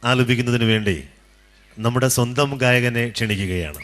ആലപിക്കുന്നതിന് വേണ്ടി നമ്മുടെ സ്വന്തം ഗായകനെ ക്ഷണിക്കുകയാണ്.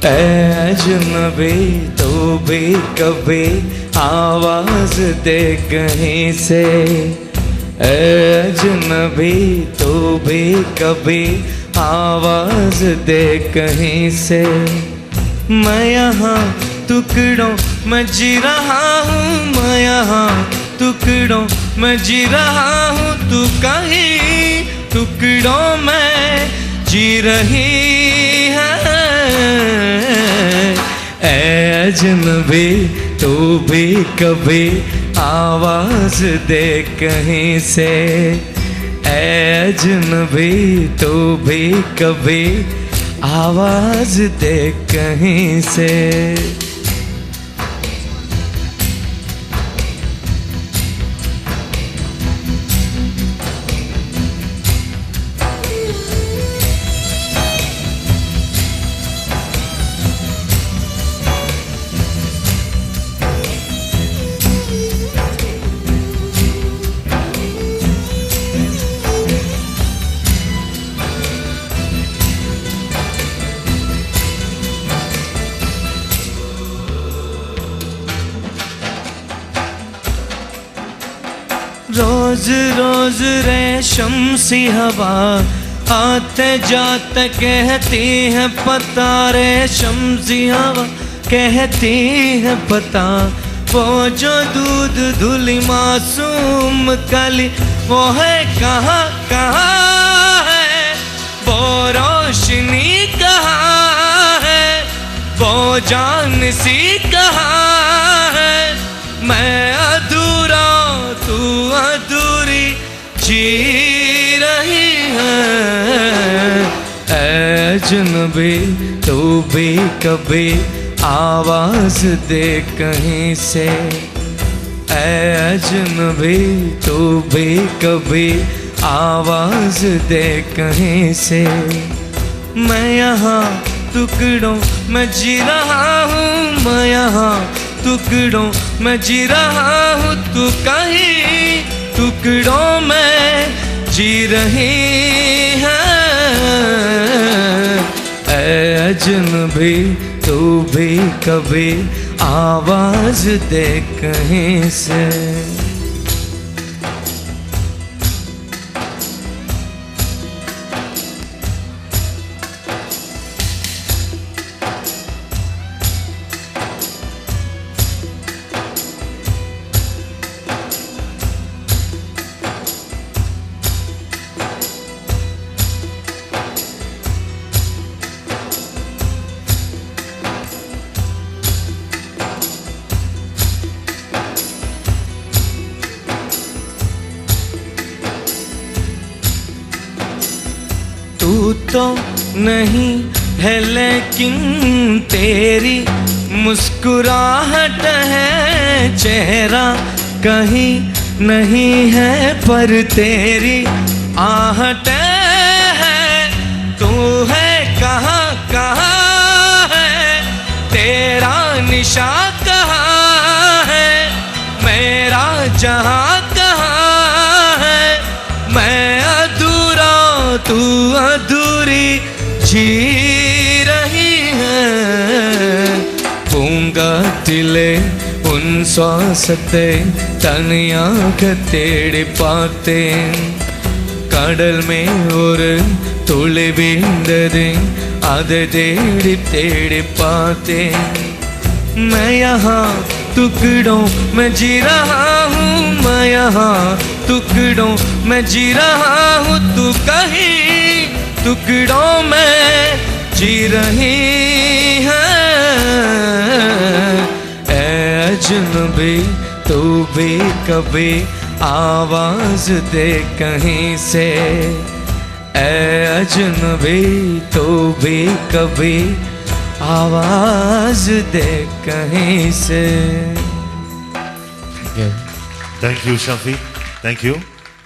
अजनबी तो भी कभी आवाज दे कहीं से, अजनबी तो भी कभी आवाज दे कहीं से। मैं यहाँ टुकड़ों में जी रहा हूँ, मैं यहाँ टुकड़ों में जी रहा हूँ, तू कहीं टुकड़ों में जी रही है। अजनबी तू भी कभी आवाज दे कहीं से, अजनबी तू भी कभी आवाज दे कहीं से। रोज रोज रेशम सी हवा आते जाते कहती है पता, रेशम सी हवा कहती है पता। वो जो दूध धुली मासूम कली वो है कहाँ कहाँ है, वो रोशनी कहाँ है, वो जान सी कहाँ है। मैं अधूरा तू अधूरी जी रही है। अजनबी तू भी कभी आवाज दे कहीं से, अजनबी तू भी कभी आवाज दे कहीं से। मैं यहाँ टुकड़ों में जी रहा हूँ, मैं यहाँ टुकड़ों में जी रहा हूँ, तू कहीं टुकड़ों में जी रही है। अजनबी तू भी कभी आवाज दे कहीं से। तू तो नहीं है लेकिन तेरी मुस्कुराहट है, चेहरा कहीं नहीं है पर तेरी आहट है। तू है कहाँ कहाँ है, तेरा निशा कहाँ है, मेरा जहाँ कहाँ है। मैं अधूरा तू अधूरी जी रही है. പൂങ്കാറ്റിലെ ഉൻ ശ്വാസത്തെ തനിയാക തേടി பார்த்தேன். கடல் மேல் ஒரு துளி வீழ்ந்தது, அதை தேடி தேடி பார்த்தேன். मैं यहाँ टुकड़ों में जी रहा हूँ, मैं यहाँ टुकड़ों में जी रहा हूँ, तू कहीं टुकड़ों में जी रही है। ऐ अजनबी तू भी कभी आवाज दे कहीं से, ऐ अजनबी तू भी कभी आवाज दे कहीं से। Thank you, Shafi. Thank you.